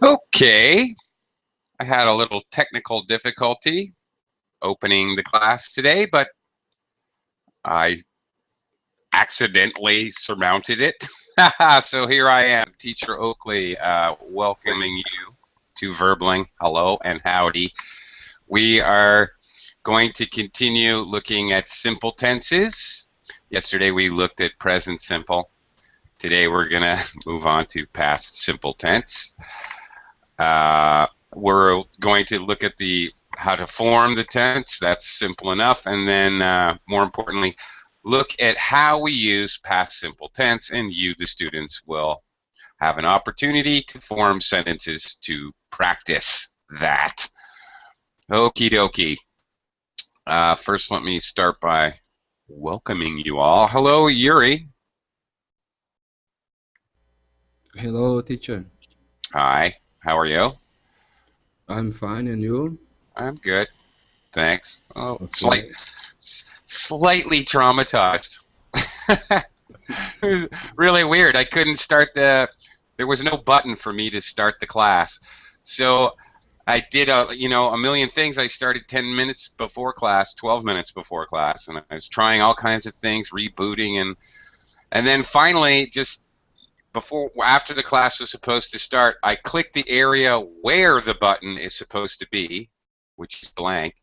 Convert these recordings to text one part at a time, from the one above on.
Okay, I had a little technical difficulty opening the class today, but I accidentally surmounted it. So here I am, Teacher Oakley, welcoming you to Verbling. Hello and howdy. We are going to continue looking at simple tenses. Yesterday we looked at present simple. Today we're going to move on to past simple tense. We're going to look at how to form the tense. That's simple enough. And then, more importantly, look at how we use past simple tense, and you, the students, will have an opportunity to form sentences to practice that. Okie dokie. First, let me start by welcoming you all. Hello, Yuri. Hello, teacher. Hi. How are you? I'm fine, and you? I'm good. Thanks. Oh, Okay. slightly traumatized. It was really weird. I couldn't start there was no button for me to start the class. So I did a million things. I started 10 minutes before class, 12 minutes before class, and I was trying all kinds of things, rebooting, and then finally, just after the class was supposed to start, I clicked the area where the button is supposed to be, which is blank,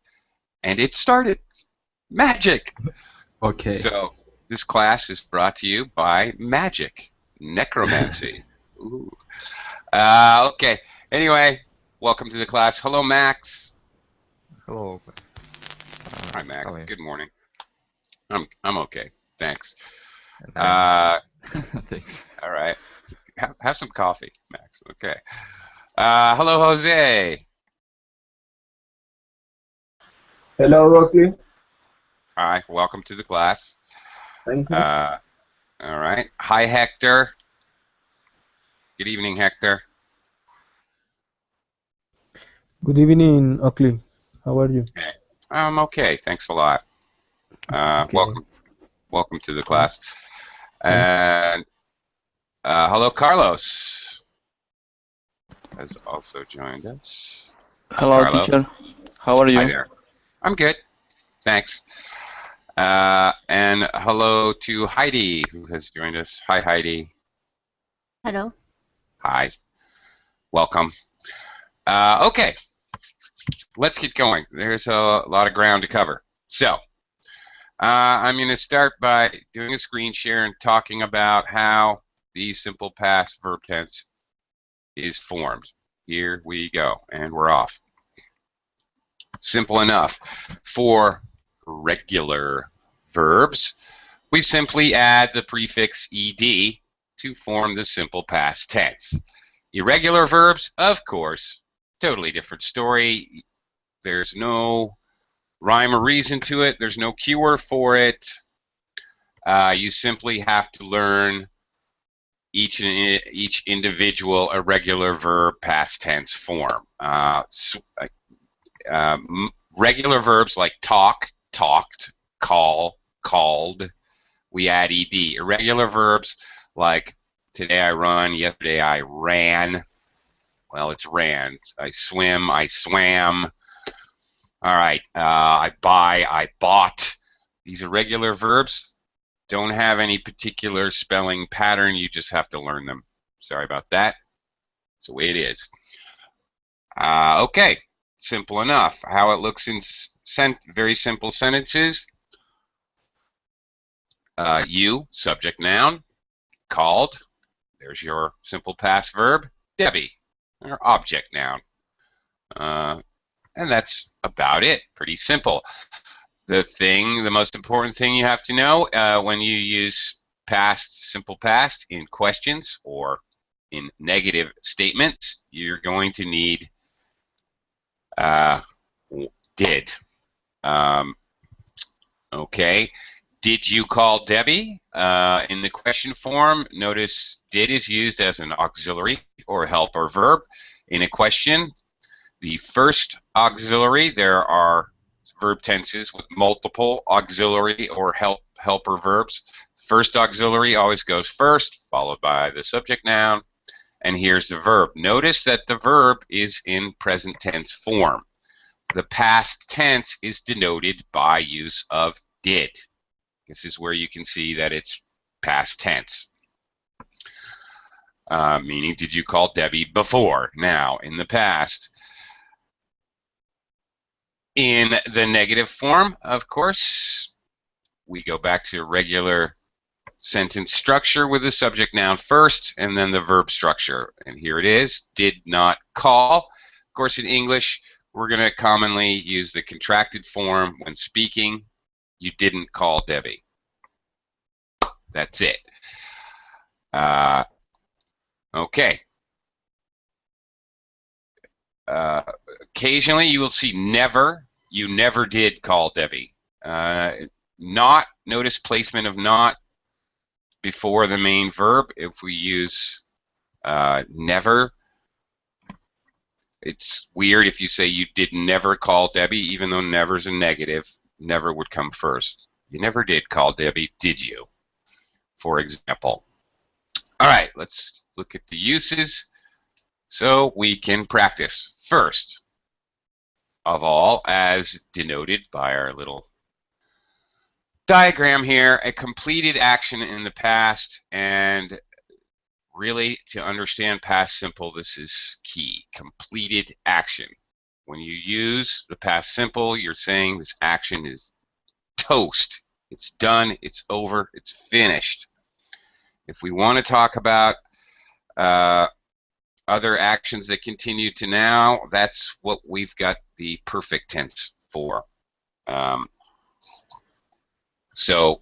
and it started. Magic! Okay. So this class is brought to you by magic, necromancy. Ooh. Okay. Anyway, welcome to the class. Hello, Max. Hello. Hi, Max. How are you? Good morning. I'm okay. Thanks. Thanks. All right. Have some coffee, Max. Okay. Hello, Jose. Hello, Oakley. Hi. Welcome to the class. Thank you. All right. Hi, Hector. Good evening, Hector. Good evening, Oakley. How are you? Okay. I'm okay. Thanks a lot. Okay. Welcome to the class. Thanks. And hello, Carlos has also joined us. Hello, Carlo. teacher. How are you? Hi there. I'm good. Thanks. And hello to Heidi, who has joined us. Hi, Heidi. Hello. Hi. Welcome. Okay. Let's get going. There's a lot of ground to cover. So, I'm going to start by doing a screen share and talking about how the simple past verb tense is formed. Here we go, and we're off. Simple enough. For regular verbs, we simply add the prefix ed to form the simple past tense. Irregular verbs, of course, totally different story. There's no rhyme or reason to it. There's no cure for it. You simply have to learn each individual irregular verb past tense form. Regular verbs like talk, talked, call, called, we add ed. Irregular verbs like today I run, yesterday I ran. Well, it's ran. I swim, I swam. All right, I buy, I bought. These irregular verbs don't have any particular spelling pattern. You just have to learn them. Sorry about that. It's the way it is. Okay, simple enough. How it looks in very simple sentences. You, subject noun, called. There's your simple past verb. Debbie, or object noun. And that's about it. Pretty simple. The most important thing you have to know when you use past, simple past in questions or in negative statements, you're going to need did. Okay. Did you call Debbie? In the question form, notice did is used as an auxiliary or helper verb. In a question, the first auxiliary, there are verb tenses with multiple auxiliary or helper verbs. First auxiliary always goes first, followed by the subject noun, And here's the verb. Notice that the verb is in present tense form. The past tense is denoted by use of did. This is where you can see that it's past tense. Meaning, did you call Debbie before, now, in the past? In the negative form, of course, we go back to regular sentence structure with the subject noun first and then the verb structure. And here it is, did not call. Of course, in English, we're going to commonly use the contracted form when speaking. You didn't call Debbie. That's it. Okay. Occasionally you will see never. You never did call Debbie. Not, notice placement of not before the main verb. If we use never, it's weird if you say you did never call Debbie, even though never's a negative. Never would come first. You never did call Debbie, did you? For example. All right, let's look at the uses so we can practice. First of all, as denoted by our little diagram here, a completed action in the past, and really to understand past simple, this is key. Completed action. When you use the past simple, you're saying this action is toast. It's done, it's over, it's finished. If we want to talk about other actions that continue to now, that's what we've got the perfect tense for. So,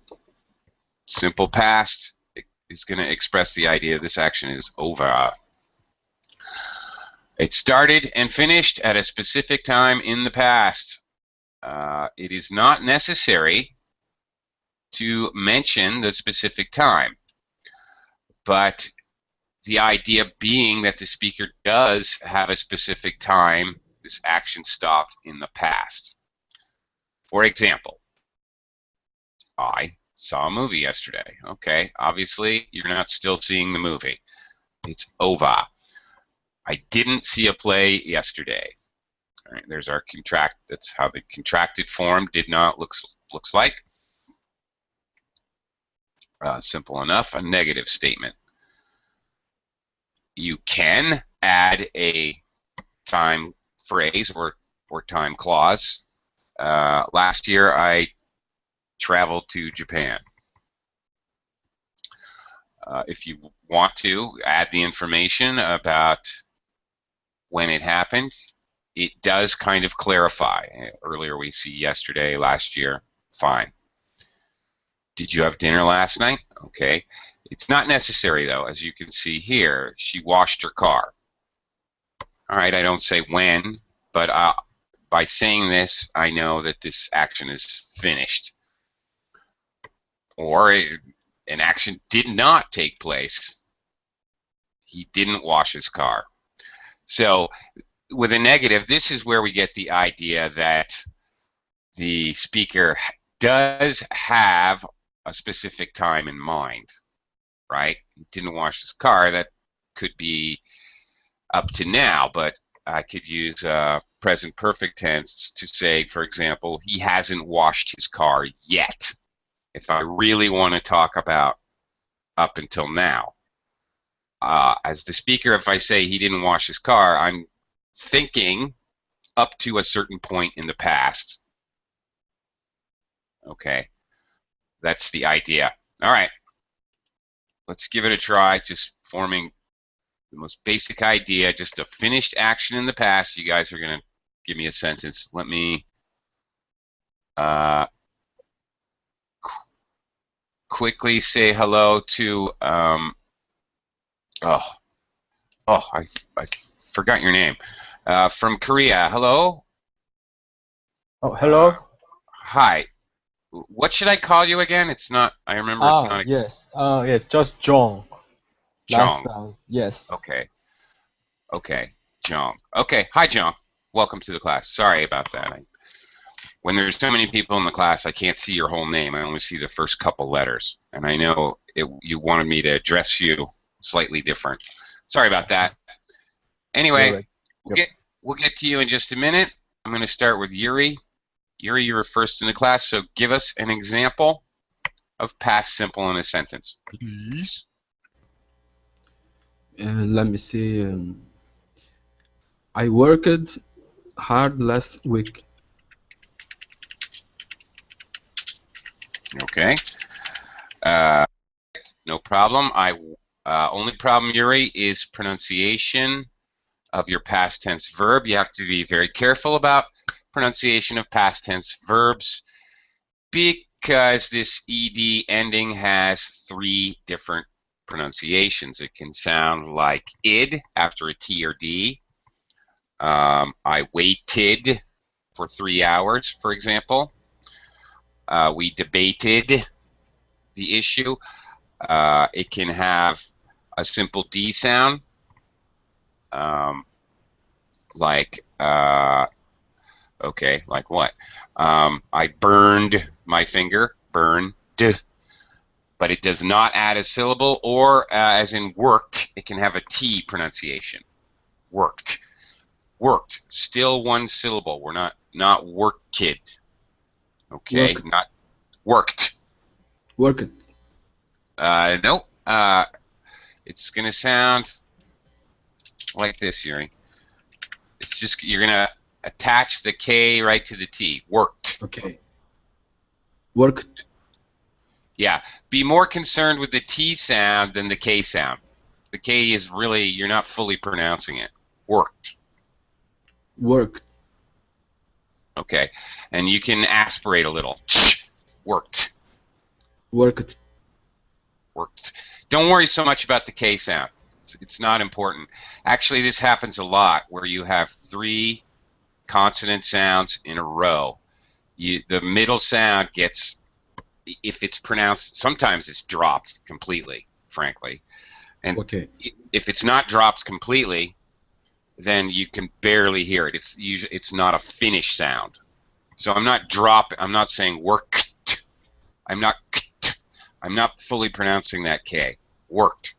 simple past is going to express the idea this action is over. It started and finished at a specific time in the past. It is not necessary to mention the specific time, but the idea being that the speaker does have a specific time this action stopped in the past. For example, I saw a movie yesterday. Okay, obviously you're not still seeing the movie. It's over. I didn't see a play yesterday. All right, there's our contract. That's how the contracted form did not looks like. Simple enough. A negative statement. You can add a time phrase or time clause. Last year I traveled to Japan. If you want to add the information about when it happened, it does kind of clarify. Earlier we see yesterday, last year, fine. Did you have dinner last night? Okay. It's not necessary though, as you can see here. She washed her car. All right, I don't say when, but by saying this, I know that this action is finished. Or an action did not take place. He didn't wash his car. So with a negative, this is where we get the idea that the speaker does have a specific time in mind, right? He didn't wash his car. That could be up to now, but I could use present perfect tense to say, for example, he hasn't washed his car yet. If I really want to talk about up until now. As the speaker, if I say he didn't wash his car, I'm thinking up to a certain point in the past. Okay, that's the idea. All right, let's give it a try, just forming the most basic idea, just a finished action in the past. You guys are going to give me a sentence. Let me quickly say hello to I forgot your name. From Korea. Hello. Oh, hello. Hi. What should I call you again? It's not. I remember it's not. Yes. Yeah, just John. Last Jong. time. Yes. Okay. Okay. Jong. Okay. Hi, Jong. Welcome to the class. Sorry about that. When there's so many people in the class, I can't see your whole name. I only see the first couple letters. And I know you wanted me to address you slightly different. Sorry about that. Anyway, Correct. we'll get to you in just a minute. I'm going to start with Yuri. Yuri, you were first in the class, so give us an example of past simple in a sentence, please. Let me see. I worked hard last week. Okay. No problem. Only problem, Yuri, is pronunciation of your past tense verb. You have to be very careful about pronunciation of past tense verbs because this ed ending has 3 different pronunciations. It can sound like id after a t or d. I waited for 3 hours, for example. We debated the issue. It can have a simple D sound, like, okay, like what? I burned my finger, burned, but it does not add a syllable, or as in worked, it can have a T pronunciation. Worked. Worked. Still one syllable. We're not work kid. Okay, Worked. not worked. Worked. Nope. It's gonna sound like this, Yuri. It's just you're gonna attach the K right to the T. Worked. Okay. Worked. Yeah. Be more concerned with the T sound than the K sound. The K is really, you're not fully pronouncing it. Worked. Worked. Okay. And you can aspirate a little. Worked. Worked. Worked. Don't worry so much about the K sound. It's not important. Actually, this happens a lot where you have 3 consonant sounds in a row. The middle sound gets, if it's pronounced, sometimes it's dropped completely, frankly. And Okay. if it's not dropped completely, then you can barely hear it. It's not a finish sound. So I'm not saying worked. I'm not fully pronouncing that K. Worked.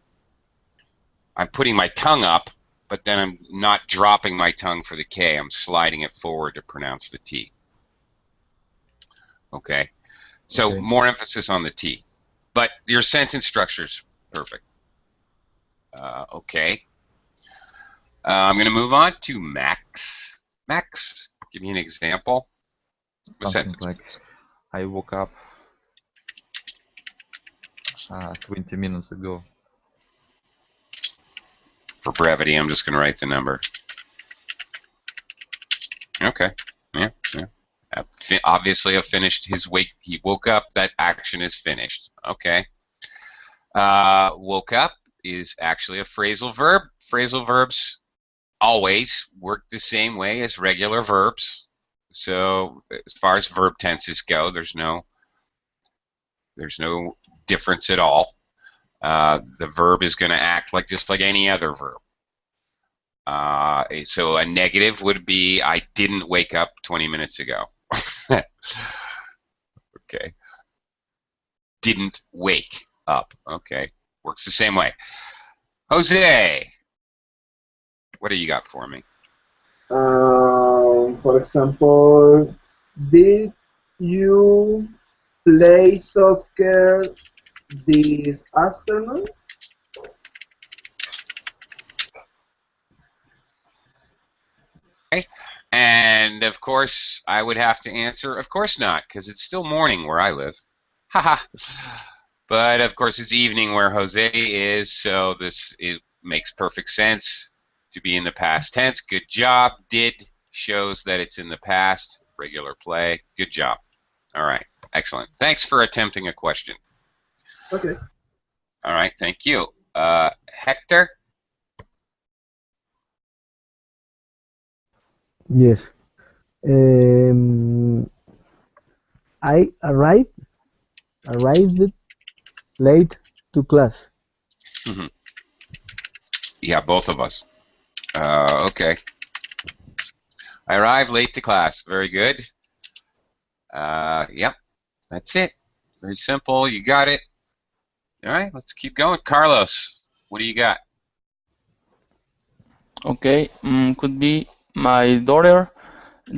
I'm putting my tongue up, but then I'm not dropping my tongue for the K. I'm sliding it forward to pronounce the T. Okay? So Okay. more emphasis on the T. But your sentence structure is perfect. Okay. I'm going to move on to Max. Max, give me an example. Something like, I woke up 20 minutes ago. For brevity, I'm just going to write the number. Okay. Yeah. Obviously, he woke up. That action is finished. Okay. Woke up is actually a phrasal verb. Phrasal verbs always work the same way as regular verbs. So as far as verb tenses go, there's no difference at all. The verb is going to act just like any other verb. So a negative would be, I didn't wake up 20 minutes ago. Okay. Didn't wake up. Okay. Works the same way. Jose, what do you got for me? For example, did you play soccer this afternoon? Okay. And of course, I would have to answer, of course not, because it's still morning where I live. Haha. But of course, it's evening where Jose is, so it makes perfect sense to be in the past tense. Good job. Did shows that it's in the past. Regular play. Good job. All right. Excellent. Thanks for attempting a question. Okay. All right. Thank you. Hector? Yes. I arrived late to class. Yeah, both of us. Okay. I arrived late to class. Very good. Yep. That's it. Very simple. You got it. All right. Let's keep going. Carlos, what do you got? Okay, could be my daughter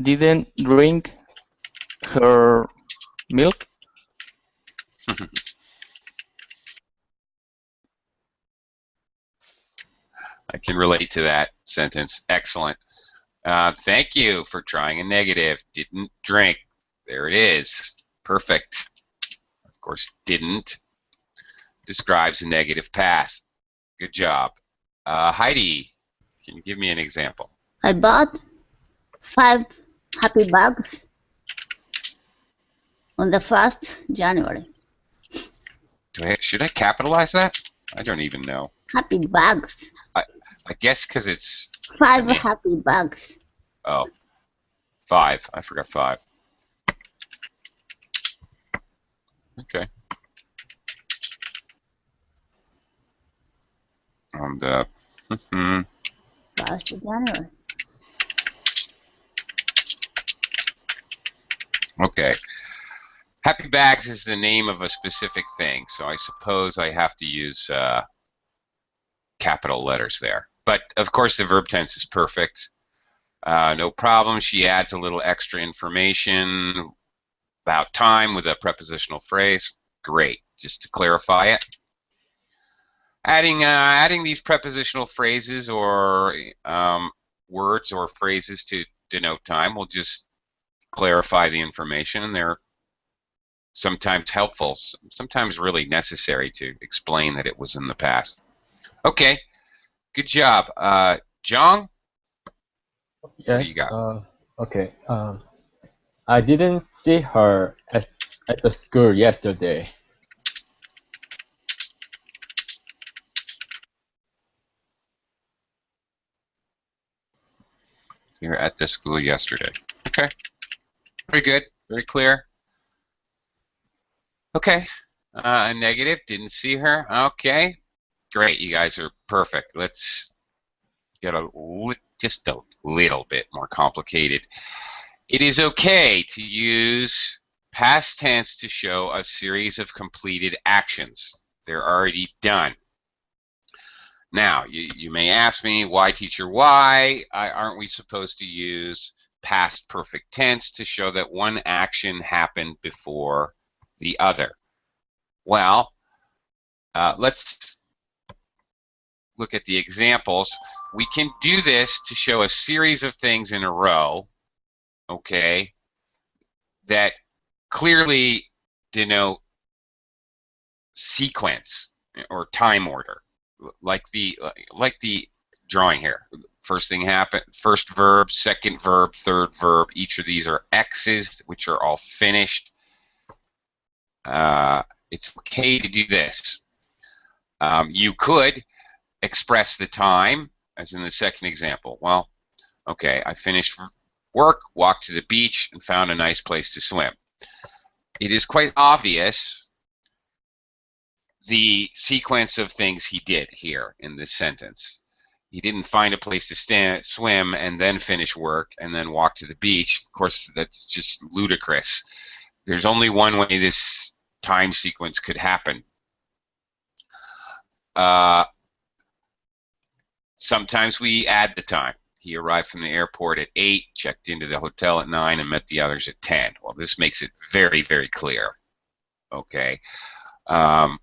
didn't drink her milk. I can relate to that sentence. Excellent. Thank you for trying a negative. Didn't drink. There it is. Perfect. Of course, didn't describes a negative past. Good job. Heidi, can you give me an example? I bought 5 happy bags on the 1st January. Should I capitalize that? I don't even know. Happy bags. I guess because it's 5 happy bags. Oh, 5. I forgot 5. Okay. And 1st January. Okay. Happy bags is the name of a specific thing, so I suppose I have to use capital letters there. But of course, the verb tense is perfect. No problem. She adds a little extra information about time with a prepositional phrase. Great. Just to clarify it. Adding these prepositional phrases or words or phrases to denote time will just clarify the information, and they're sometimes helpful, sometimes really necessary to explain that it was in the past. Okay, good job. Jong? Yes. What do you got? Okay. I didn't see her at the school yesterday. You were at the school yesterday. Okay. Very good. Very clear. Okay. A negative. Didn't see her. Okay. Great. You guys are perfect. Let's get just a little bit more complicated. It is okay to use past tense to show a series of completed actions. They're already done. Now, you may ask me, why, teacher, why aren't we supposed to use past perfect tense to show that one action happened before the other? Well, let's look at the examples. We can do this to show a series of things in a row, okay, that clearly denote sequence or time order, like the drawing here. First thing happened, first verb, second verb, third verb. Each of these are X's, which are all finished. It's okay to do this. You could express the time, as in the second example. Well, okay, I finished work, walked to the beach, and found a nice place to swim. It is quite obvious the sequence of things he did here in this sentence. He didn't find a place to swim and then finish work and then walk to the beach. Of course, that's just ludicrous. There's only one way this time sequence could happen. Sometimes we add the time. He arrived from the airport at 8, checked into the hotel at 9, and met the others at 10. Well, this makes it very, very clear. Okay. All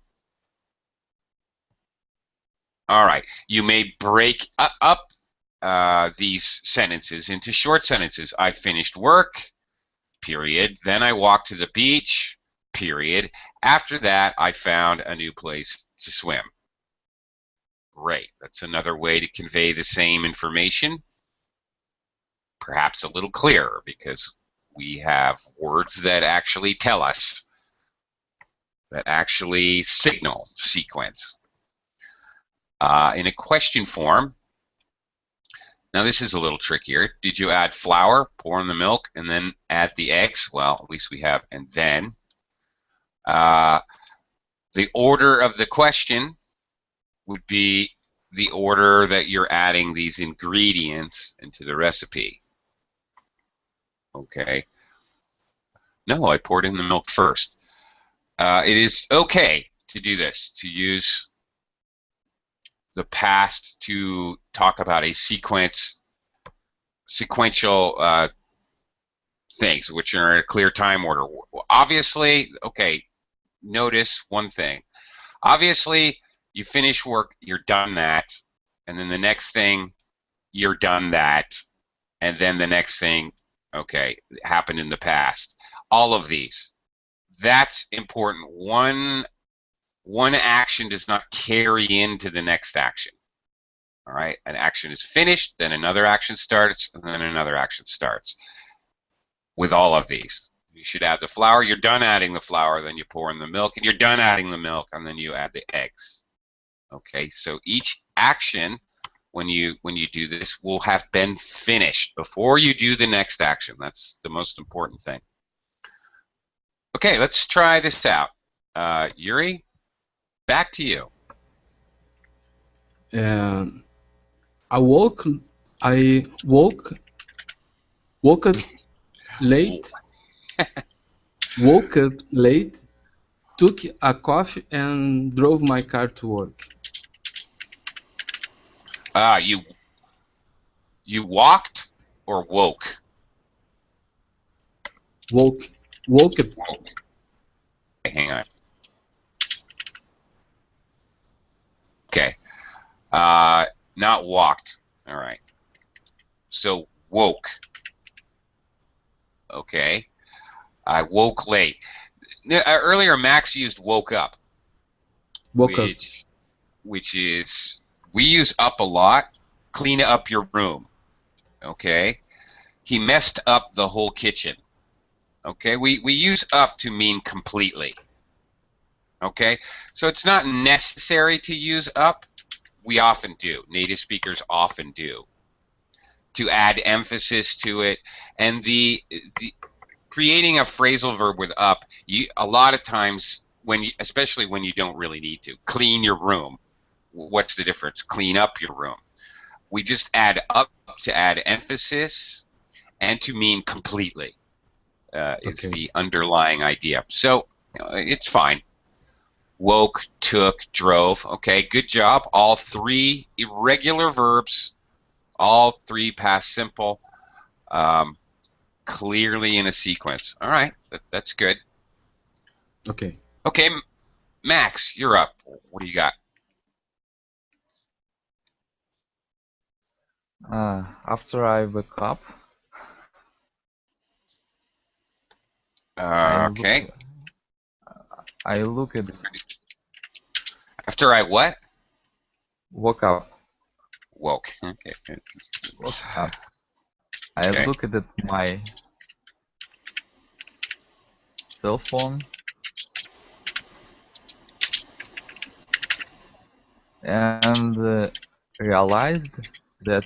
right. You may break up these sentences into short sentences. I finished work, period. Then I walked to the beach, period. After that, I found a new place to swim. Great. That's another way to convey the same information, perhaps a little clearer, because we have words that actually tell us, that actually signal sequence. In a question form, now this is a little trickier. Did you add flour, pour in the milk, and then add the eggs? Well, at least we have and then. The order of the question would be the order that you're adding these ingredients into the recipe. Okay. No, I poured in the milk first. It is okay to do this, to use the past to talk about a sequential things, which are in a clear time order. Obviously, okay, notice one thing. Obviously, you finish work, you're done that, and then the next thing, you're done that, and then the next thing, okay, happened in the past. All of these. That's important. One action does not carry into the next action. All right, an action is finished, then another action starts, and then another action starts. With all of these, you should add the flour. You're done adding the flour, then you pour in the milk, and you're done adding the milk, and then you add the eggs. Okay, so each action, when you do this, will have been finished before you do the next action. That's the most important thing. Okay, let's try this out. Yuri, back to you. I woke late. Woke up late, took a coffee, and drove my car to work. You walked or woke? Woke up. Woke. Okay, hang on. Okay. Not walked. All right. So woke. Okay. I woke late. Earlier, Max used woke up. Woke up. Which is, we use up a lot. Clean up your room. Okay. He messed up the whole kitchen. Okay. We use up to mean completely. Okay. So it's not necessary to use up. We often do. Native speakers often do. To add emphasis to it, and the creating a phrasal verb with up, a lot of times especially when you don't really need to clean your room. What's the difference? Clean up your room. We just add up to add emphasis and to mean completely. Is the underlying idea. So it's fine. Woke, took, drove. Okay, good job. All three irregular verbs. All three past simple, clearly in a sequence. All right, that's good. Okay. Okay, Max, you're up. What do you got? After I wake up, Okay. I look at After I what? woke up. Woke. Okay. Woke up. I Okay. look at my cell phone and realized that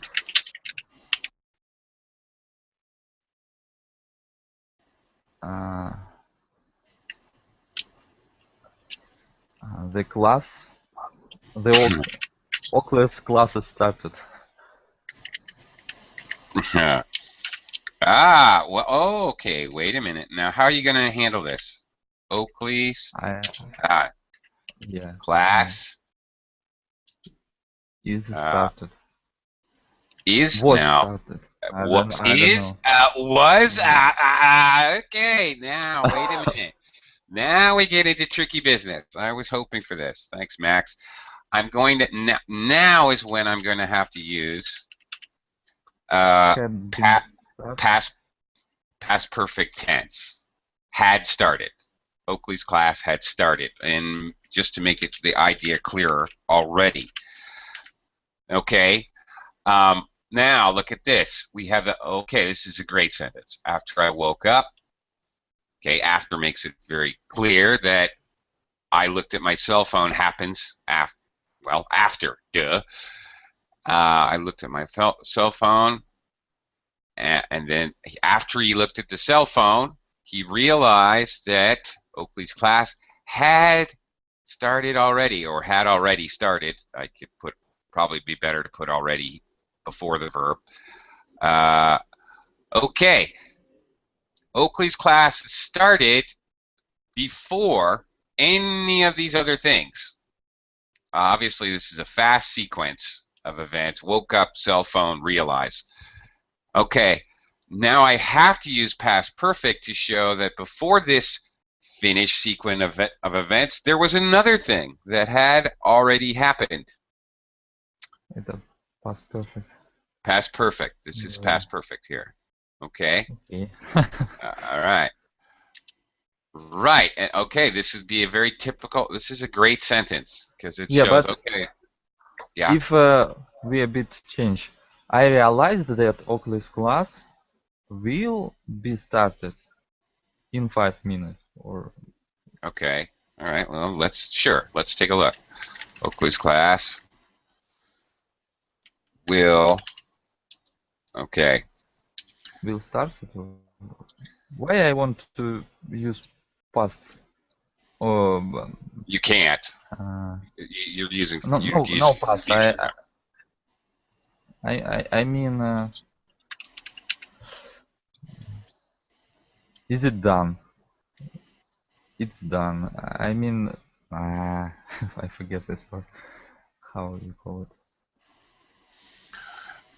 the Oculus classes started. Well, oh, okay. Wait a minute. Now, how are you going to handle this? Oakley's Yeah. class Is started. Is Was now. started. Whoops. I don't Is know. was okay. Now, wait a minute. Now we get into tricky business. I was hoping for this. Thanks, Max. I'm going to now is when I'm going to have to use past perfect tense. Had started. Oakley's class had started, and just to make it the idea clearer already. Okay. Now look at this. We have okay. This is a great sentence. After I woke up. Okay. After makes it very clear that I looked at my cell phone happens after. Well, after, duh. I looked at my cell phone, and then after he looked at the cell phone, he realized that Oakley's class had started already, or had already started. I could probably be better to put already before the verb. Okay. Oakley's class started before any of these other things. Obviously, this is a fast sequence of events. Woke up, cell phone, realize. Okay, now I have to use past perfect to show that before this finished sequence of events, there was another thing that had already happened. It's past perfect. Past perfect. This is past perfect here. Okay? Okay. All right. Right. And okay, this would be a very typical, this is a great sentence because it Yeah, shows, but okay. Yeah. if we a bit change, I realized that Oakley's class will be started in 5 minutes. Or Okay. All right. Well, let's take a look. Oakley's class will, okay. will start it. Why I want to use past? Oh, You can't. uh, You're using, no past. future now. I mean, is it done? It's done. I mean, I forget this word. How you call it?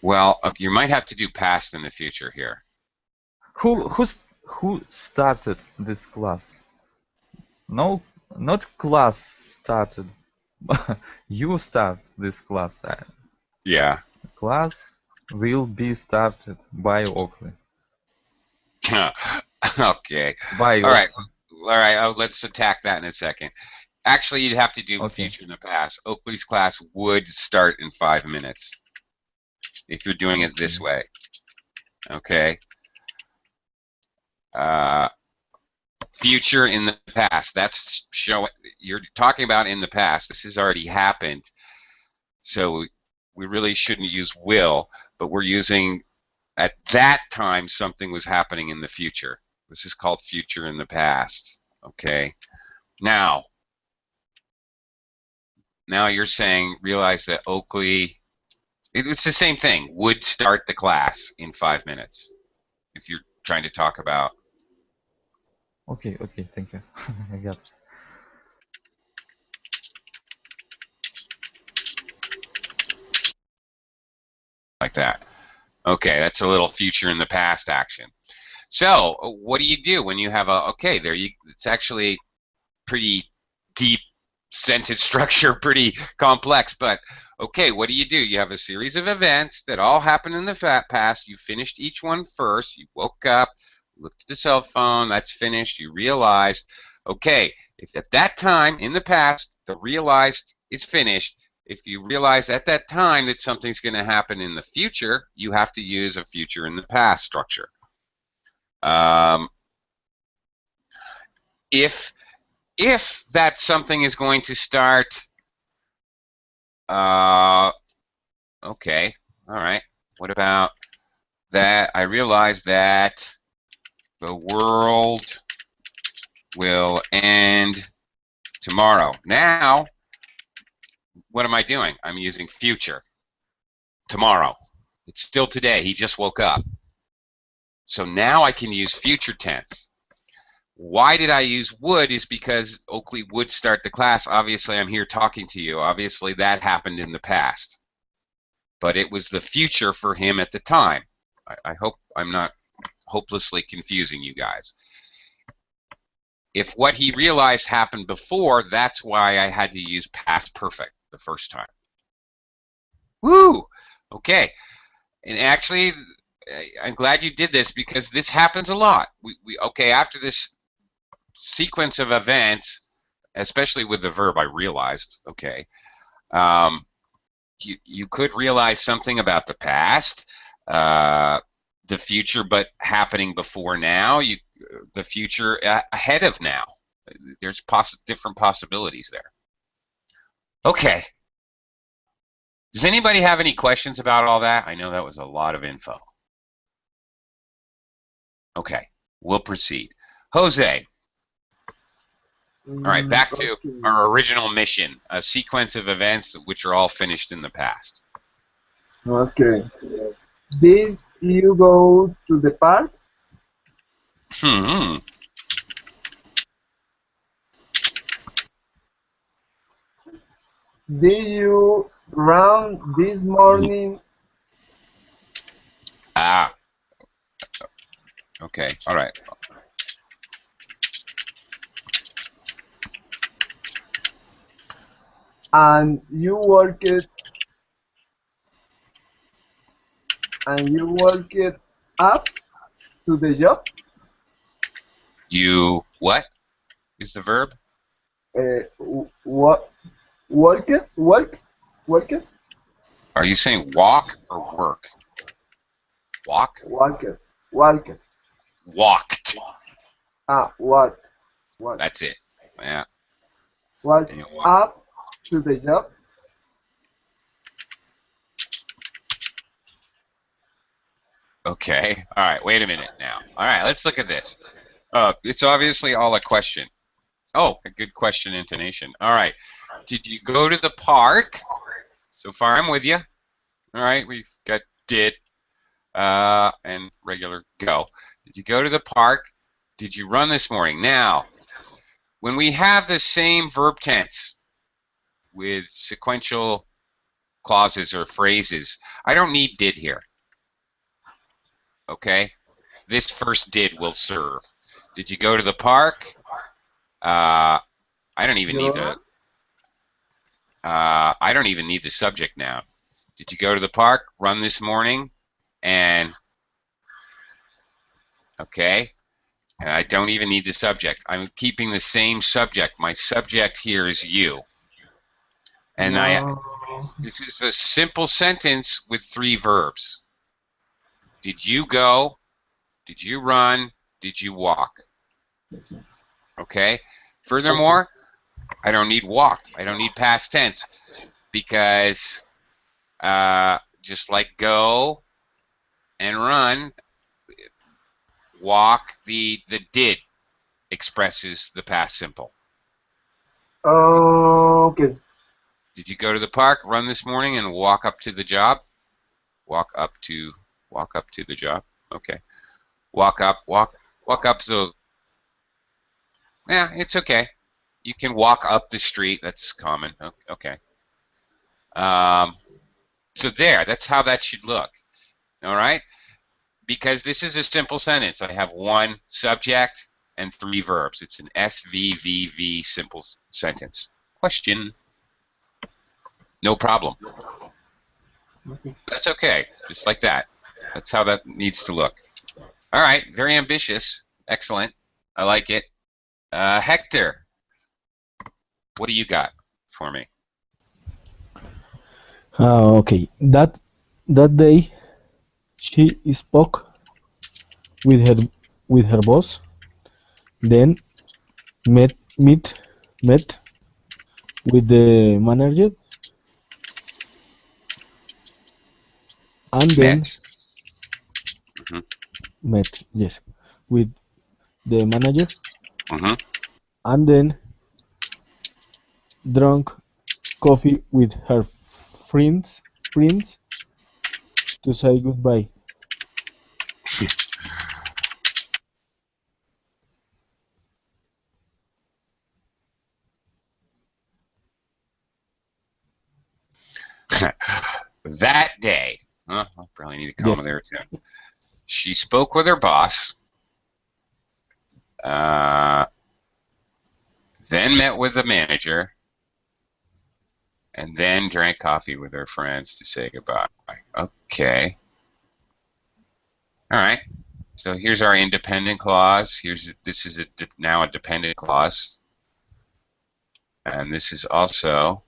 Well, you might have to do past in the future here. Who started this class? No, not class started. You start this class. Yeah. Class will be started by Oakley. Okay. By All right. All right. Let's attack that in a second. Actually, you'd have to do Okay. future in the past. Oakley's class would start in 5 minutes if you're doing it this way. Okay. Future in the past. That's showing you're talking about in the past. This has already happened. So we really shouldn't use will, but we're using at that time something was happening in the future. This is called future in the past. Okay. Now you're saying realize that Oakley, it's the same thing, would start the class in 5 minutes if you're trying to talk about. Okay, thank you. I got it. Like that. Okay, that's a little future in the past action. So what do you do when you have a, okay, there you, it's actually pretty deep sentence structure, pretty complex, but okay, what do? You have a series of events that all happen in the past. You finished each one first. You woke up, looked at the cell phone, that's finished. You realized, okay, if at that time in the past, the realized is finished, if you realize at that time that something's going to happen in the future, you have to use a future in the past structure. If that something is going to start, okay, all right, what about that? I realize that the world will end tomorrow. Now, what am I doing? I'm using future. Tomorrow. It's still today. He just woke up. So now I can use future tense. Why did I use would is because Oakley would start the class. Obviously, I'm here talking to you. Obviously, that happened in the past. But it was the future for him at the time. I hope I'm not hopelessly confusing you guys. If what he realized happened before, that's why I had to use past perfect the first time. Woo! Okay. And actually, I'm glad you did this because this happens a lot. Okay, after this sequence of events, especially with the verb I realized, okay, you could realize something about the past, the future, but happening before now, the future ahead of now. There's different possibilities there. Okay. Does anybody have any questions about all that? I know that was a lot of info. Okay, we'll proceed. Jose. All right, back to our original mission, a sequence of events which are all finished in the past. Okay. Did you go to the park? Did you run this morning? Ah, okay, all right. And you walked up to the job? You what is the verb? What? Walked? Are you saying walk or work? Walk? Walked. Walked. What? That's it. Yeah. Walked And you walk. up to the job? Okay. All right. Wait a minute now. All right. Let's look at this. It's obviously all a question. Oh, a good question intonation. All right. Did you go to the park? So far, I'm with you. All right. We've got did and regular go. Did you go to the park? Did you run this morning? Now, when we have the same verb tense with sequential clauses or phrases, I don't need did here. Okay? This first did will serve. Did you go to the park? I don't even need the I don't even need the subject now. Did you go to the park? Run this morning? And okay. And I don't even need the subject. I'm keeping the same subject. My subject here is you. And this is a simple sentence with 3 verbs. Did you go? Did you run? Did you walk? Okay? Furthermore, I don't need walked. I don't need past tense because just like go and run, walk, the did expresses the past simple. Okay. Did you go to the park, run this morning, and walk up to the job? Walk up to the job. Okay. Walk up. So yeah, it's okay. You can walk up the street. That's common. Okay. So there. That's how that should look. All right. Because this is a simple sentence. I have 1 subject and 3 verbs. It's an SVVV simple sentence. Question. No problem. That's okay. Just like that. That's how that needs to look. All right. Very ambitious. Excellent. I like it. Hector, what do you got for me? Okay. That day, she spoke with her boss, then met with the manager, and then Met. Mm-hmm. met, yes, with the manager, Mm-hmm. and then drank coffee with her friends to say goodbye. That day, I probably need a comma Yes. there too. She spoke with her boss, then met with the manager, and then drank coffee with her friends to say goodbye. Okay. All right. So here's our independent clause. This is now a dependent clause, and this is also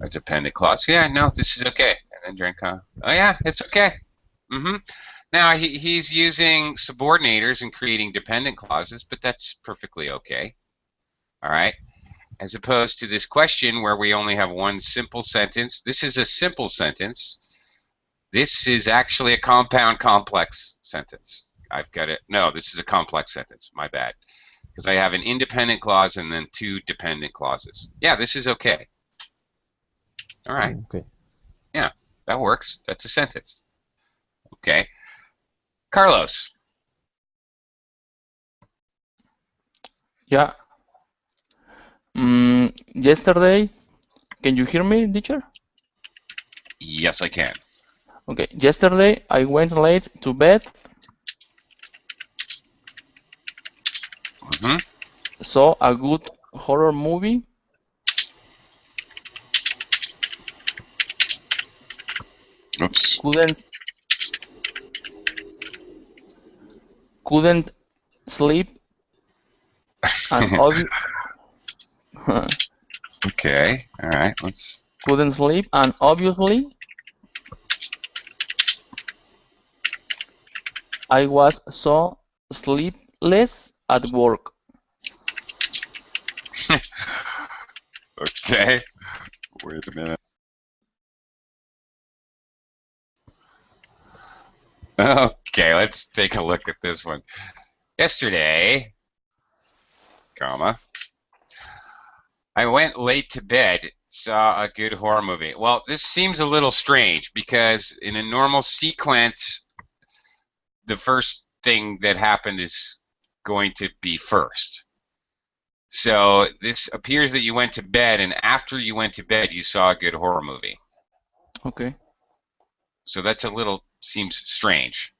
a dependent clause. Yeah, no, this is okay. And then drink coffee. Oh yeah, it's okay. Mm-hmm. Now he's using subordinators and creating dependent clauses, but that's perfectly okay. All right. As opposed to this question where we only have 1 simple sentence. This is a simple sentence. This is actually a compound complex sentence. I've got it. No, this is a complex sentence. My bad. Because I have an independent clause and then 2 dependent clauses. Yeah, this is okay. All right. Okay. Yeah, that works. That's a sentence. Okay. Carlos. Yeah. Yesterday, can you hear me, teacher? Yes, I can. Okay, yesterday I went late to bed, Hmm. saw a good horror movie, Oops. couldn't sleep, and Okay. All right. Let's. couldn't sleep, and obviously I was so sleepless at work. Okay. Wait a minute. Okay, let's take a look at this one. Yesterday, comma, I went late to bed, saw a good horror movie. Well, this seems a little strange because in a normal sequence, the first thing that happened is going to be first. So this appears that you went to bed, and after you went to bed, you saw a good horror movie. Okay. So that's seems strange.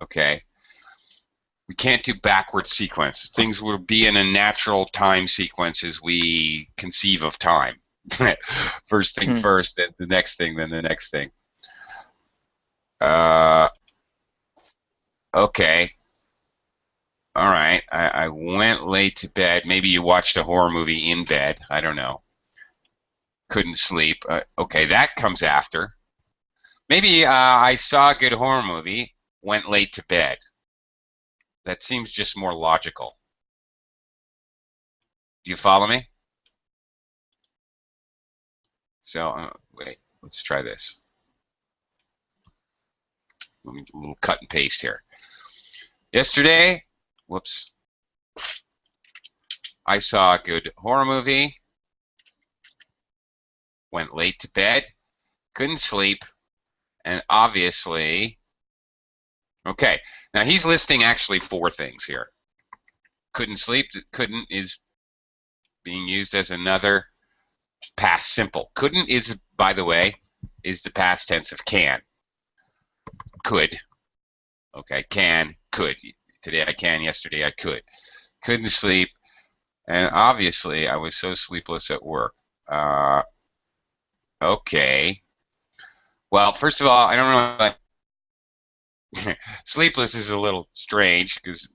Okay. We can't do backward sequence. Things will be in a natural time sequence as we conceive of time. First thing first, then the next thing, then the next thing. Okay. All right. I went late to bed. Maybe you watched a horror movie in bed. I don't know. Couldn't sleep. Okay, that comes after. Maybe I saw a good horror movie, went late to bed. That seems just more logical. Do you follow me? So, wait, let's try this. Let me a little cut and paste here. Yesterday, whoops, I saw a good horror movie, went late to bed, couldn't sleep, and obviously, okay, now he's listing actually 4 things here. Couldn't sleep, couldn't is being used as another past simple. Couldn't is, by the way, is the past tense of can. Could, okay, can, could. Today I can, yesterday I could. Couldn't sleep, and obviously I was so sleepless at work. Okay. Well, first of all, I don't know. Sleepless is a little strange because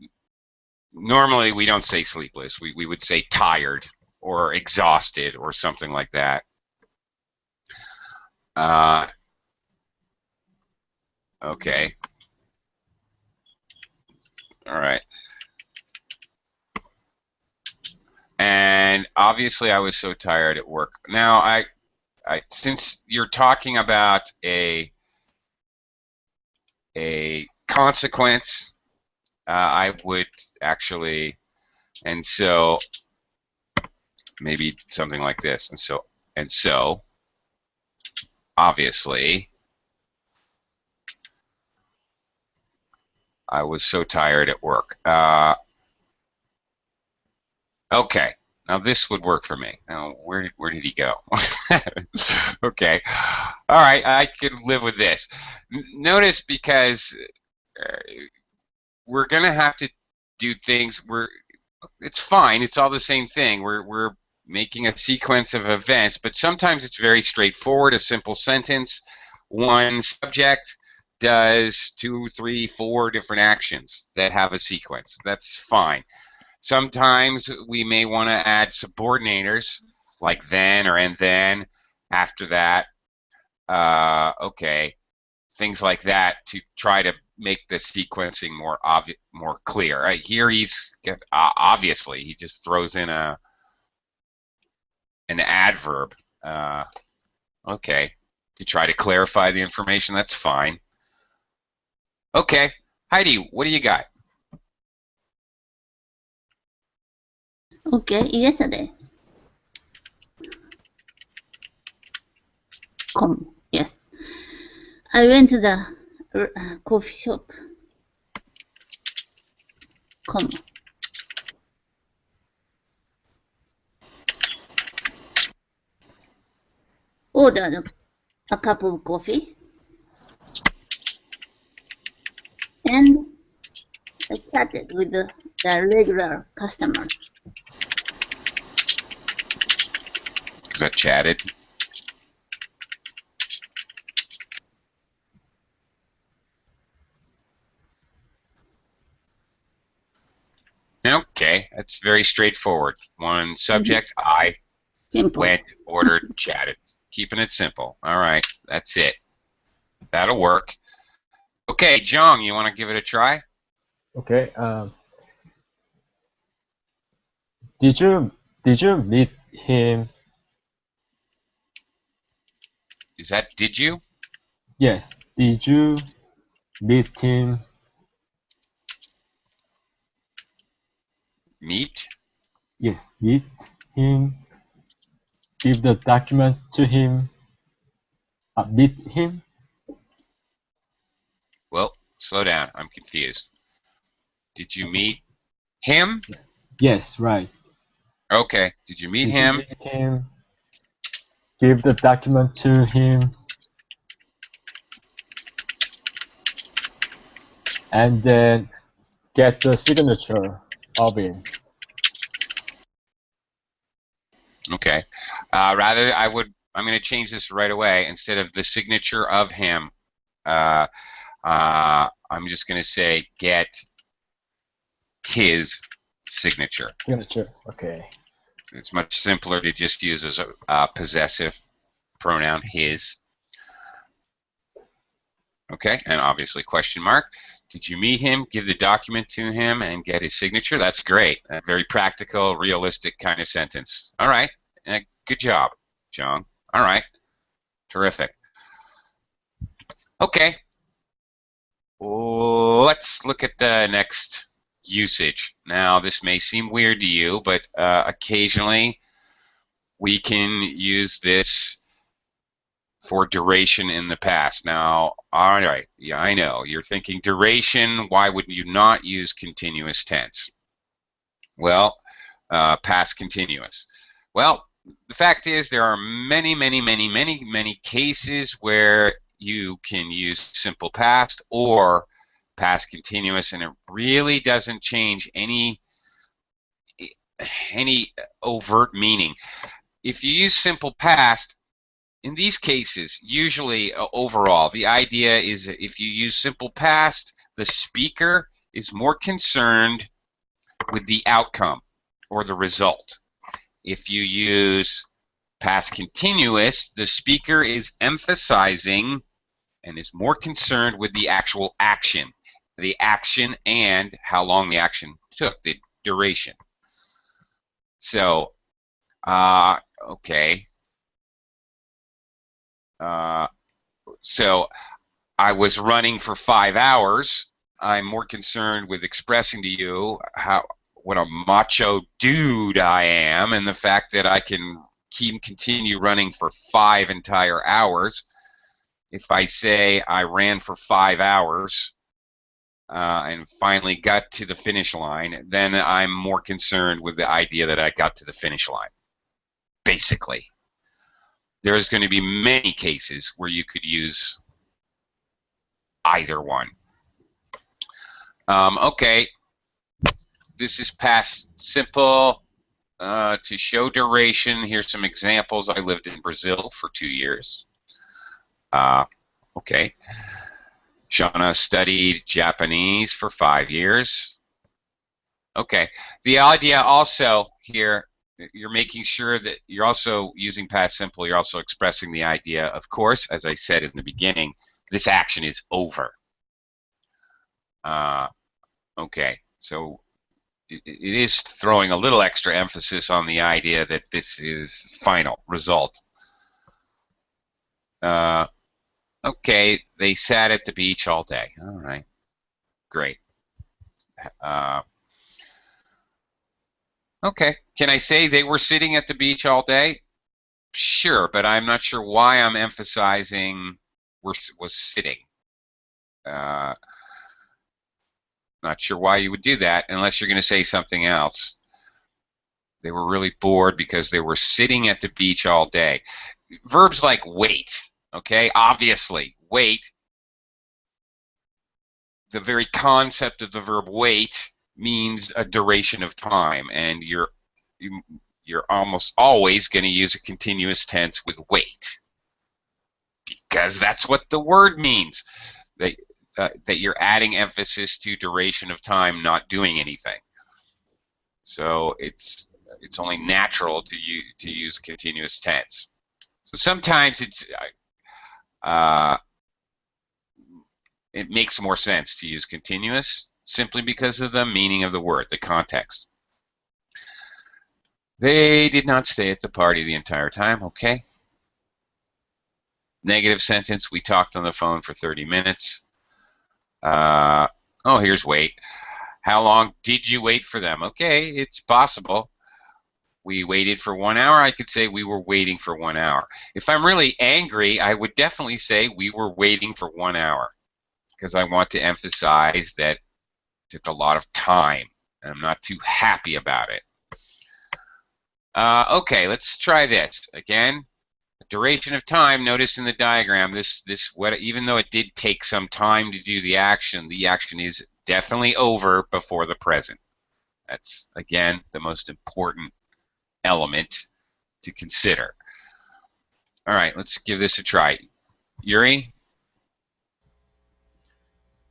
normally we don't say sleepless. We would say tired or exhausted or something like that. Okay. All right. And obviously I was so tired at work. Now, since you're talking about a consequence, I would actually, and so maybe something like this, and so obviously I was so tired at work. Okay, now this would work for me. Now, where did he go? Okay, all right, I could live with this. Notice because we're gonna have to do things. It's fine. It's all the same thing. We're making a sequence of events, but sometimes it's very straightforward. A simple sentence, one subject does 2, 3, 4 different actions that have a sequence. That's fine. Sometimes we may want to add subordinators like then or and then. After that, okay, things like that to try to make the sequencing more clear. Right here, obviously he just throws in an adverb. Okay, to try to clarify the information. That's fine. Okay, Heidi, what do you got? Okay, yesterday. Yes. I went to the coffee shop. ordered a cup of coffee, and I chatted with the regular customers. Is that chatted? Okay, that's very straightforward. One subject, I, Simple. went, ordered, chatted. Keeping it simple. All right, that's it. That'll work. Okay, Jong, you want to give it a try? Okay. Did you meet him? Is that did you? Yes. Did you meet him? Meet? Yes. Meet him. Give the document to him. Meet him. Well, slow down. I'm confused. Did you meet him? Yes. Right. Okay. Did you meet Did you him? meet him? Give the document to him. And then get the signature of him. Okay. Rather, I'm going to change this right away. Instead of the signature of him, I'm just going to say get his signature. Signature. Okay. It's much simpler to just use as a possessive pronoun, his. Okay, and obviously question mark. Did you meet him, give the document to him, and get his signature? That's great. A very practical, realistic kind of sentence. All right. Good job, John. All right. Terrific. Okay. Let's look at the next usage. Now, this may seem weird to you, but occasionally we can use this for duration in the past. Now, all right, yeah, I know. You're thinking duration, why would you not use continuous tense? Well, past continuous. Well, the fact is there are many, many, many, many, many cases where you can use simple past or past continuous, and it really doesn't change any overt meaning. If you use simple past, in these cases, usually overall, the idea is if you use simple past, the speaker is more concerned with the outcome or the result. If you use past continuous, the speaker is emphasizing and is more concerned with the actual action. The action and how long the action took, the duration. So, okay. So I was running for 5 hours. I'm more concerned with expressing to you what a macho dude I am, and the fact that I can continue running for 5 entire hours. If I say I ran for 5 hours and finally got to the finish line, then I'm more concerned with the idea that I got to the finish line, basically. There's going to be many cases where you could use either one. Okay, this is past simple. To show duration, here's some examples. I lived in Brazil for 2 years. Okay. Shauna studied Japanese for 5 years. Okay. The idea also here, you're making sure that you're also using past simple. You're also expressing the idea, of course, as I said in the beginning, this action is over. Okay, so it is throwing a little extra emphasis on the idea that this is final result. Okay, they sat at the beach all day. All right, great. Okay, can I say they were sitting at the beach all day? Sure, but I'm not sure why I'm emphasizing was sitting. Not sure why you would do that unless you're going to say something else. They were really bored because they were sitting at the beach all day. verbs like wait, okay? Obviously, wait, the very concept of the verb wait means a duration of time, and you're almost always going to use a continuous tense with wait, because that's what the word means. That you're adding emphasis to duration of time, not doing anything. So it's only natural to use a continuous tense. So sometimes it makes more sense to use continuous simply because of the meaning of the word, the context. They did not stay at the party the entire time, okay? Negative sentence, we talked on the phone for 30 minutes. Oh, here's wait. How long did you wait for them? Okay, it's possible. We waited for 1 hour. I could say we were waiting for 1 hour. If I'm really angry, I would definitely say we were waiting for 1 hour, because I want to emphasize that it took a lot of time, and I'm not too happy about it. Okay, let's try this again. Duration of time. Notice in the diagram, even though it did take some time to do the action is definitely over before the present. That's again the most important element to consider. All right, let's give this a try. Yuri?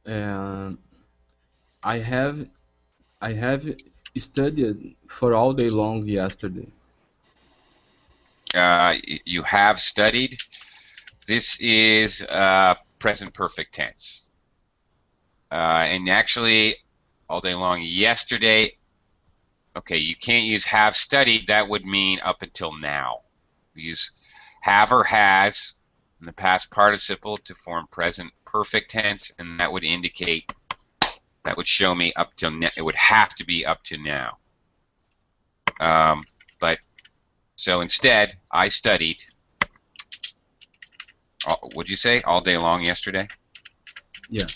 And I have studied for all day long yesterday. You have studied. This is present perfect tense. And actually, all day long yesterday, okay, you can't use have studied. That would mean up until now. We use have or has in the past participle to form present perfect tense, and that would indicate, that would show me up till now. It would have to be up to now. But so instead, I studied. Would you say all day long yesterday? Yeah.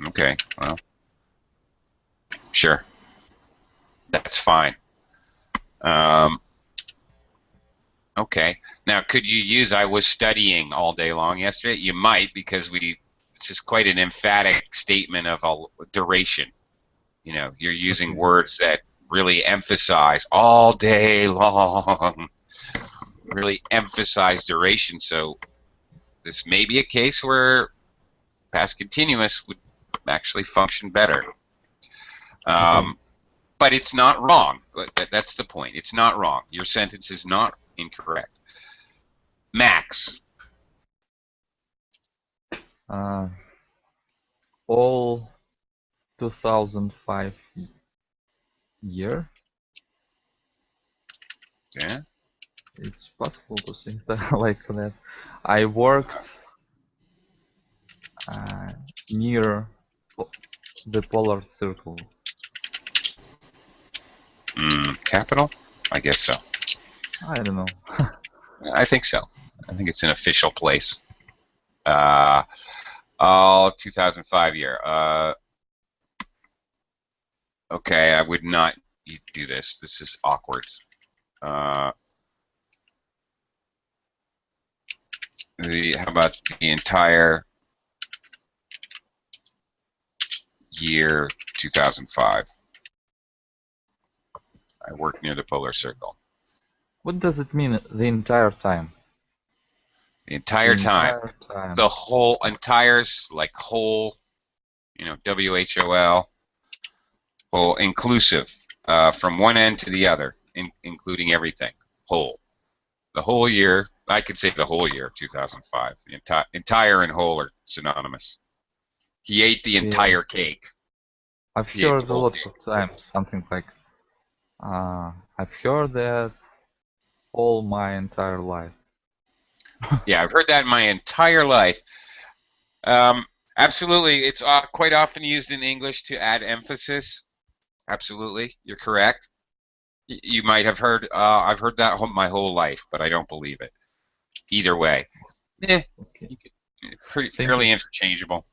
Okay. Well, sure. That's fine. Okay. Now, could you use I was studying all day long yesterday? You might, because this is quite an emphatic statement of a duration. You know, you're using words that really emphasize all day long, really emphasize duration. So this may be a case where past continuous would actually function better. But it's not wrong. That's the point. It's not wrong. Your sentence is not incorrect. Max. All 2005 year. Yeah. It's possible to think that like that. I worked near the polar circle. Capital? I guess so. I don't know. I think so. I think it's an official place. All 2005 year. Okay, I would not do this. This is awkward. How about the entire year 2005? I worked near the polar circle. What does it mean, the entire time? The entire time. The whole, entire's like whole, you know, WHOL, whole, inclusive, from one end to the other, including everything, whole. The whole year, I could say the whole year, 2005. The entire and whole are synonymous. He ate the entire cake. I've heard a lot of times something like, I've heard that all my entire life. Yeah, I've heard that in my entire life. Absolutely, it's quite often used in English to add emphasis. Absolutely, you're correct. You might have heard, I've heard that my whole life, but I don't believe it. Either way, fairly interchangeable.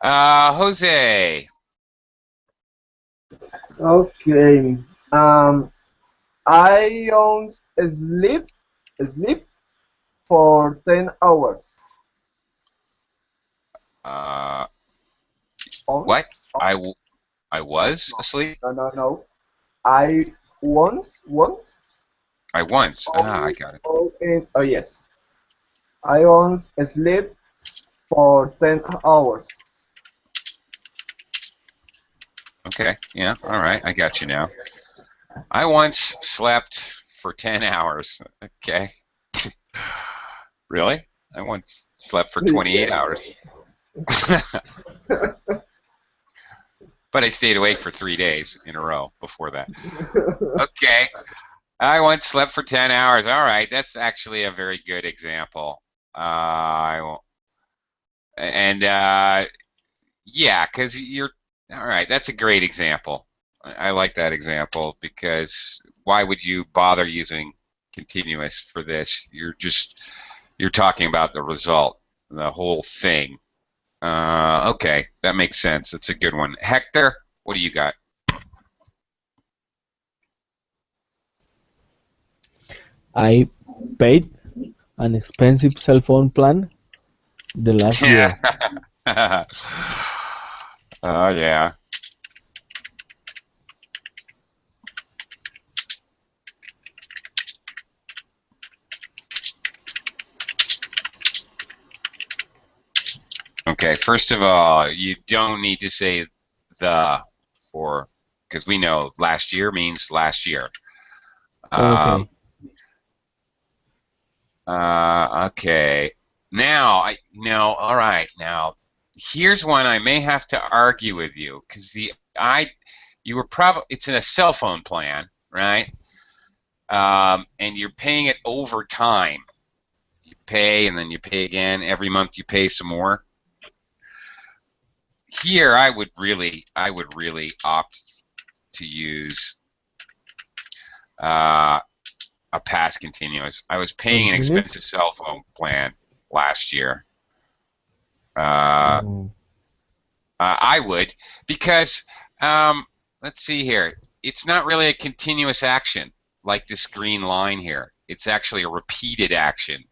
Jose. Okay. I once sleep sleep for 10 hours. What? Once? I was asleep? No. I once. I once. Ah, I got it. Oh yes. I once slept for 10 hours. Okay. Yeah. All right. I got you now. I once slept for 10 hours. Okay. Really? I once slept for 28 hours. But I stayed awake for 3 days in a row before that. Okay. I once slept for 10 hours. All right. That's actually a very good example. Yeah, because you're all right. That's a great example. I like that example because why would you bother using continuous for this? You're talking about the result, the whole thing. Okay, that makes sense. It's a good one. Hector, what do you got? I paid an expensive cell phone plan the last year. Oh yeah. Okay, first of all, you don't need to say the for because we know last year means last year. Okay. Okay. Now, all right. Now, here's one I may have to argue with you because you were probably it's in a cell phone plan, right? And you're paying it over time. You pay and then you pay again. Every month you pay some more. Here, I would really opt to use a past continuous. I was paying an Continuous? expensive cell phone plan last year. I would because let's see here. It's not really a continuous action like this green line here. It's actually a repeated action,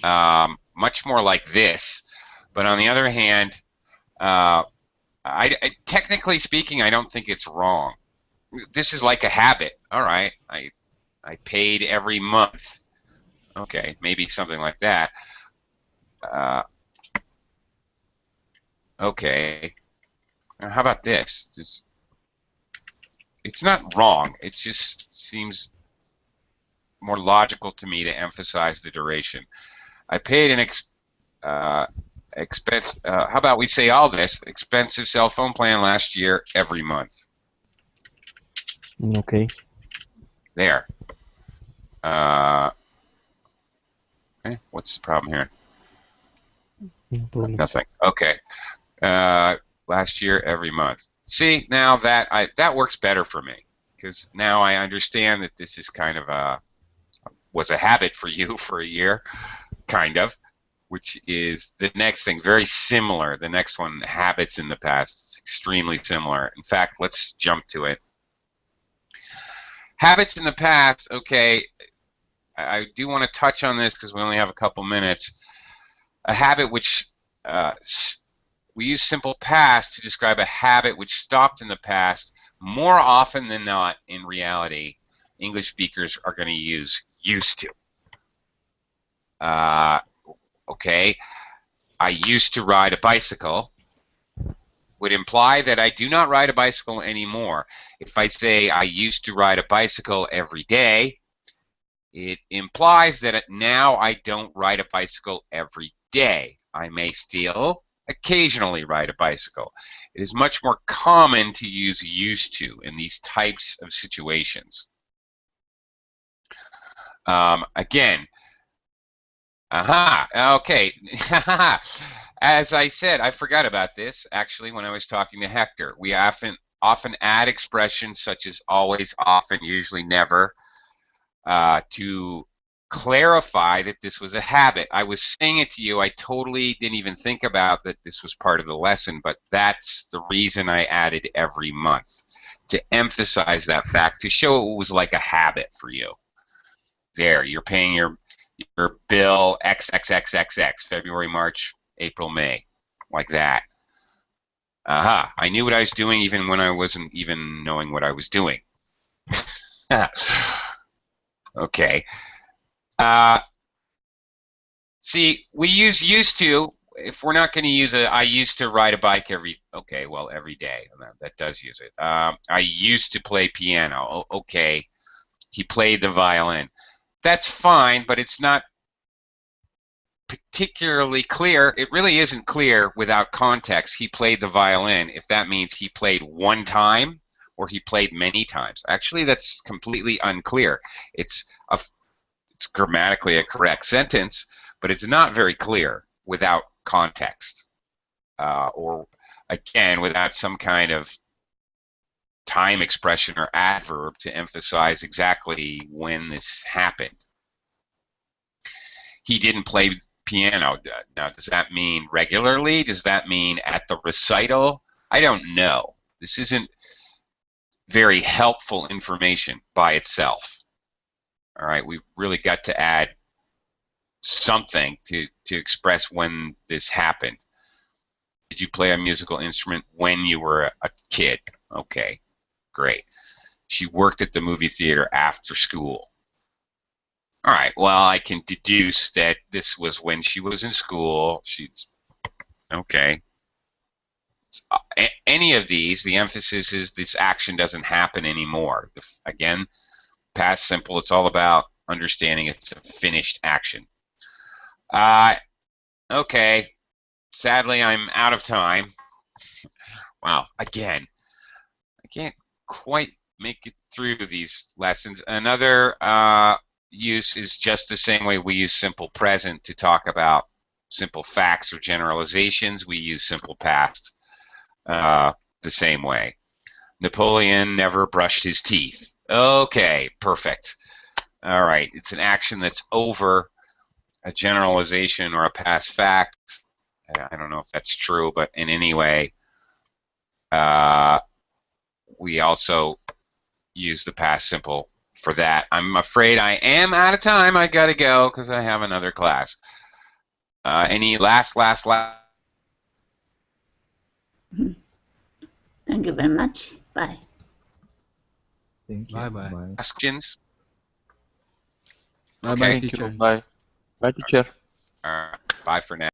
much more like this. But on the other hand, technically speaking, I don't think it's wrong. This is like a habit. All right, I paid every month. Okay, maybe something like that. Okay. Now, how about this? It's not wrong. It just seems more logical to me to emphasize the duration. I paid an expense. How about we say all this expensive cell phone plan last year every month? Okay. There. Okay. What's the problem here? No problem. Nothing. Okay. Last year every month. See, now that works better for me because now I understand that this is kind of was a habit for you for a year, kind of, which is the next thing, very similar. The next one, habits in the past, it's extremely similar. In fact, let's jump to it. Habits in the past, okay, I do want to touch on this because we only have a couple minutes. A habit which we use simple past to describe a habit which stopped in the past. More often than not, in reality, English speakers are going to use used to. Okay, I used to ride a bicycle would imply that I do not ride a bicycle anymore. If I say I used to ride a bicycle every day, it implies that now I don't ride a bicycle every day. I may still occasionally ride a bicycle. It is much more common to use used to in these types of situations. Again, okay. As I said, I forgot about this actually when I was talking to Hector. We often add expressions such as always, often, usually, never to clarify that this was a habit. I was saying it to you. I totally didn't even think about that this was part of the lesson, but that's the reason I added every month, to emphasize that fact, to show it was like a habit for you. There, you're paying your bill XXXXX, February, March, April, May, like that. Aha, I knew what I was doing even when I wasn't even knowing what I was doing. Okay. See, we use used to. If we're not going to use it, I used to ride a bike every day. That does use it. I used to play piano. Okay. He played the violin. That's fine, but it's not particularly clear. It really isn't clear without context. He played the violin, if that means he played one time or he played many times. Actually, that's completely unclear. It's grammatically a correct sentence, but it's not very clear without context, or again, without some kind of time expression or adverb to emphasize exactly when this happened. He didn't play piano. Now, does that mean regularly? Does that mean at the recital? I don't know. This isn't very helpful information by itself. All right, we've really got to add something to express when this happened. Did you play a musical instrument when you were a kid? Okay, great. She worked at the movie theater after school. All right, well, I can deduce that this was when she was in school. She's okay. Any of these, the emphasis is this action doesn't happen anymore. Again, past simple, it's all about understanding it's a finished action. Okay, sadly, I'm out of time. Wow, again, I can't quite make it through these lessons. Another use is just the same way we use simple present to talk about simple facts or generalizations. We use simple past the same way. Napoleon never brushed his teeth. Okay, perfect. All right, it's an action that's over a generalization or a past fact. I don't know if that's true, but in any way, we also use the past simple for that. I'm afraid I am out of time. I gotta go because I have another class. Any last? Thank you very much. Bye. Thank you. Bye-bye. Bye. Questions? Bye bye, Okay. Thank teacher. you. Bye. Bye, teacher. Bye for now.